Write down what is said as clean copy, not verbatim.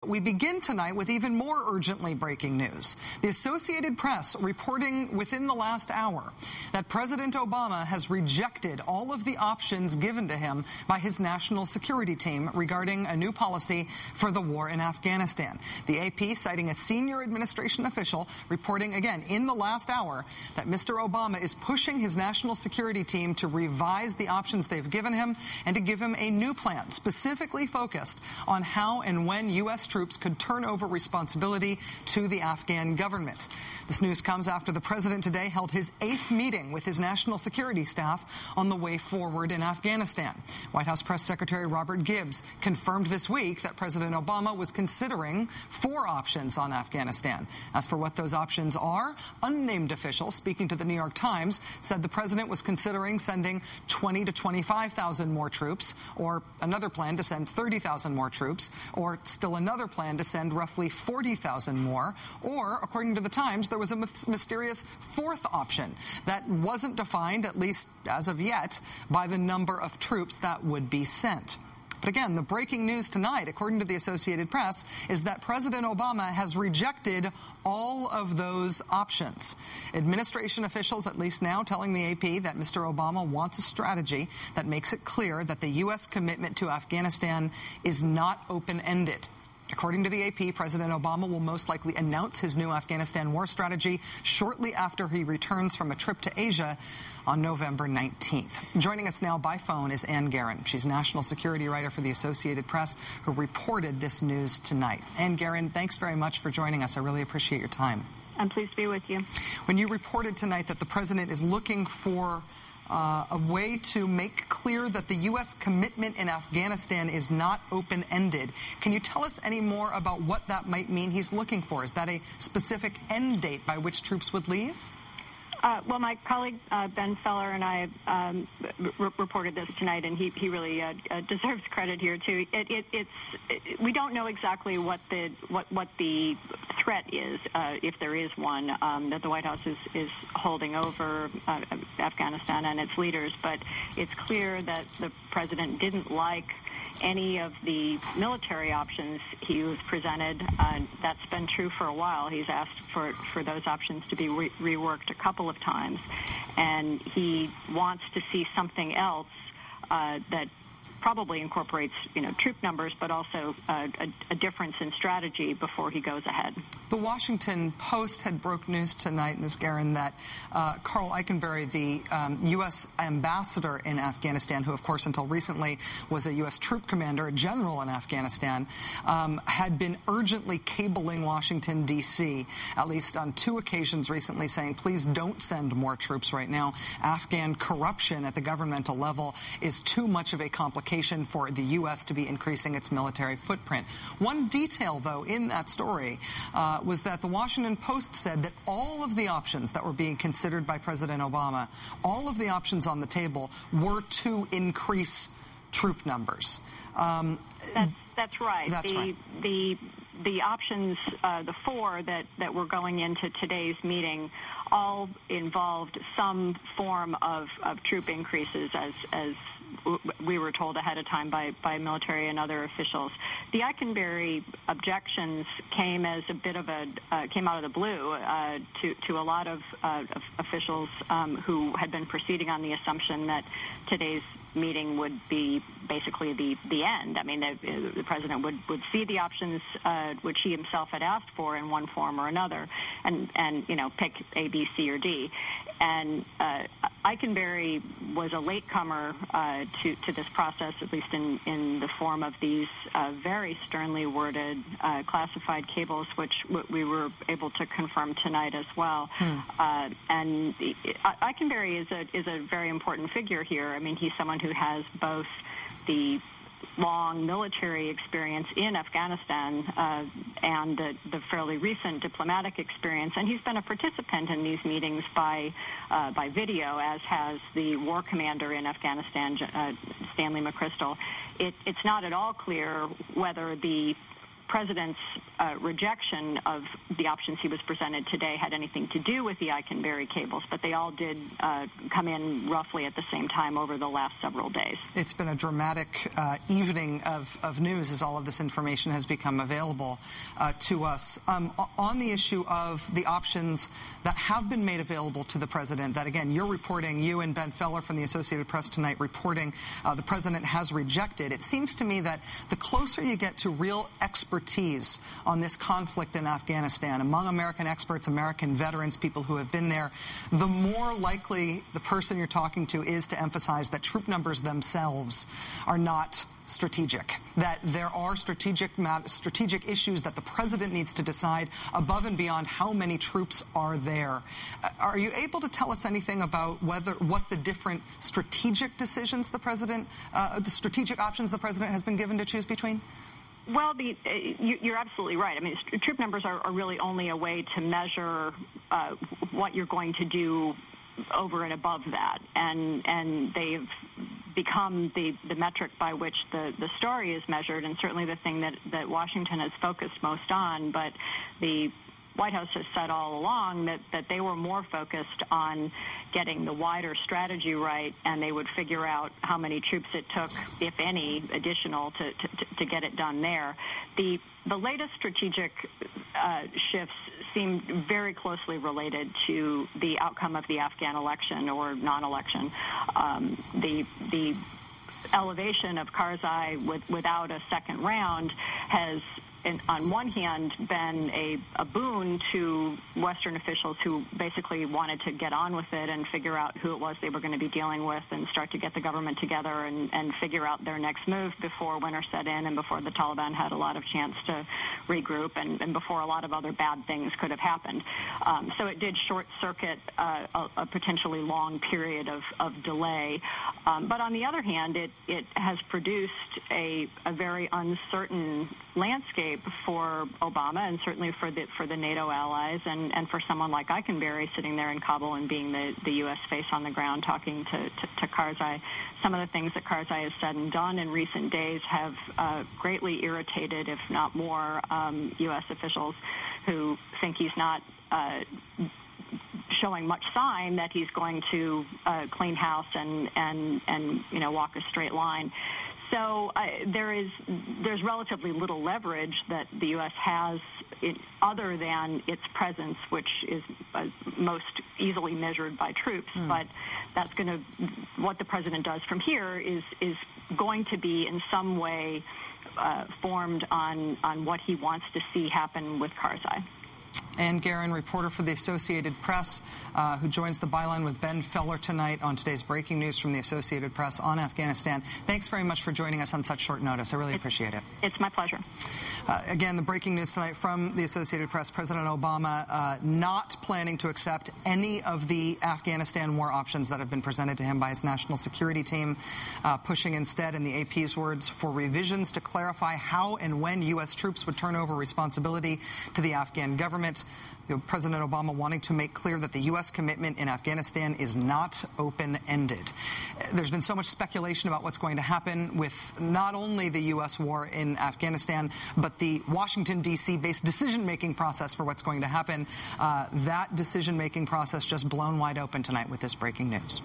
We begin tonight with even more urgently breaking news. The Associated Press reporting within the last hour that President Obama has rejected all of the options given to him by his national security team regarding a new policy for the war in Afghanistan. The AP, citing a senior administration official, reporting again in the last hour that Mr. Obama is pushing his national security team to revise the options they've given him and to give him a new plan specifically focused on how and when U.S. troops could turn over responsibility to the Afghan government. This news comes after the president today held his 8th meeting with his national security staff on the way forward in Afghanistan. White House Press Secretary Robert Gibbs confirmed this week that President Obama was considering 4 options on Afghanistan. As for what those options are, unnamed officials speaking to the New York Times said the president was considering sending 20 to 25,000 more troops, or another plan to send 30,000 more troops, or still another plan to send roughly 40,000 more, or, according to the Times, there was a mysterious 4th option that wasn't defined, at least as of yet, by the number of troops that would be sent. But again, the breaking news tonight, according to the Associated Press, is that President Obama has rejected all of those options. Administration officials, at least now, telling the AP that Mr. Obama wants a strategy that makes it clear that the U.S. commitment to Afghanistan is not open-ended. According to the AP, President Obama will most likely announce his new Afghanistan war strategy shortly after he returns from a trip to Asia on November 19th. Joining us now by phone is Ann Guerin. She's national security writer for the Associated Press, who reported this news tonight. Ann Guerin, thanks very much for joining us. I really appreciate your time. I'm pleased to be with you. When you reported tonight that the president is looking for a way to make clear that the U.S. commitment in Afghanistan is not open-ended, can you tell us any more about what that might mean he's looking for? Is that a specific end date by which troops would leave? Well, my colleague Ben Feller and I reported this tonight, and he really deserves credit here too. We don't know exactly what the threat is, if there is one, that the White House is holding over Afghanistan and its leaders. But it's clear that the president didn't like any of the military options he was presented. That's been true for a while. He's asked for those options to be reworked a couple of times, and he wants to see something else that probably incorporates, troop numbers, but also a difference in strategy before he goes ahead. The Washington Post had broke news tonight, Ms. Guerin, that Carl Eikenberry, the U.S. ambassador in Afghanistan, who, of course, until recently was a U.S. troop commander, a general in Afghanistan, had been urgently cabling Washington, D.C., at least on 2 occasions recently, saying, please don't send more troops right now. Afghan corruption at the governmental level is too much of a complication for the U.S. to be increasing its military footprint. One detail, though, in that story was that the Washington Post said that all of the options that were being considered by President Obama, all of the options on the table, were to increase troop numbers. That's right. That's right. The options, the 4 that were going into today's meeting, all involved some form of troop increases, as we were told ahead of time by military and other officials. The Eikenberry objections came as a bit of came out of the blue to a lot of officials who had been proceeding on the assumption that today's meeting would be basically the end. I mean, the president would see the options which he himself had asked for in one form or another, and pick A, B, C, or D. And Eikenberry was a latecomer to this process, at least in the form of these very sternly worded classified cables, which we were able to confirm tonight as well. And Eikenberry is a very important figure here. I mean, he's someone who has both the long military experience in Afghanistan and the fairly recent diplomatic experience, and he's been a participant in these meetings by video, as has the war commander in Afghanistan, Stanley McChrystal. It's not at all clear whether the president's rejection of the options he was presented today had anything to do with the Eikenberry cables, but they all did come in roughly at the same time over the last several days. It's been a dramatic evening of news as all of this information has become available to us. On the issue of the options that have been made available to the president, that again, you're reporting, you and Ben Feller from the Associated Press tonight reporting the president has rejected. It seems to me that the closer you get to real expertise on this conflict in Afghanistan among American experts, American veterans, people who have been there, the more likely the person you're talking to is to emphasize that troop numbers themselves are not strategic, that there are strategic issues that the president needs to decide above and beyond how many troops are there. Are you able to tell us anything about what the different strategic decisions the strategic options the president has been given to choose between? Well, you're absolutely right. I mean, troop numbers are really only a way to measure what you're going to do over and above that, and they've become the metric by which the story is measured, and certainly the thing that Washington has focused most on. But the White House has said all along that they were more focused on getting the wider strategy right, and they would figure out how many troops it took, if any, additional to get it done there. The latest strategic shifts seem very closely related to the outcome of the Afghan election or non-election. The elevation of Karzai without a second round has, on one hand, been a boon to Western officials who basically wanted to get on with it and figure out who it was they were going to be dealing with and start to get the government together and figure out their next move before winter set in and before the Taliban had a lot of chance to regroup and before a lot of other bad things could have happened. So it did short-circuit a potentially long period of delay. But on the other hand, it has produced a very uncertain landscape for Obama and certainly for the NATO allies and for someone like Eikenberry sitting there in Kabul and being the U.S. face on the ground talking to Karzai. Some of the things that Karzai has said and done in recent days have greatly irritated, if not more, U.S. officials who think he's not showing much sign that he's going to clean house and walk a straight line. So there's relatively little leverage that the U.S. has other than its presence, which is most easily measured by troops. But that's going to, what the president does from here is going to be in some way formed on what he wants to see happen with Karzai. Ann Guerin, reporter for the Associated Press, who joins the byline with Ben Feller tonight on today's breaking news from the Associated Press on Afghanistan. Thanks very much for joining us on such short notice. I really appreciate it. It's my pleasure. Again, the breaking news tonight from the Associated Press, President Obama not planning to accept any of the Afghanistan war options that have been presented to him by his national security team, pushing instead, in the AP's words, for revisions to clarify how and when U.S. troops would turn over responsibility to the Afghan government. President Obama wanting to make clear that the U.S. commitment in Afghanistan is not open-ended. There's been so much speculation about what's going to happen with not only the U.S. war in Afghanistan, but the Washington, D.C.-based decision-making process for what's going to happen. That decision-making process just blown wide open tonight with this breaking news.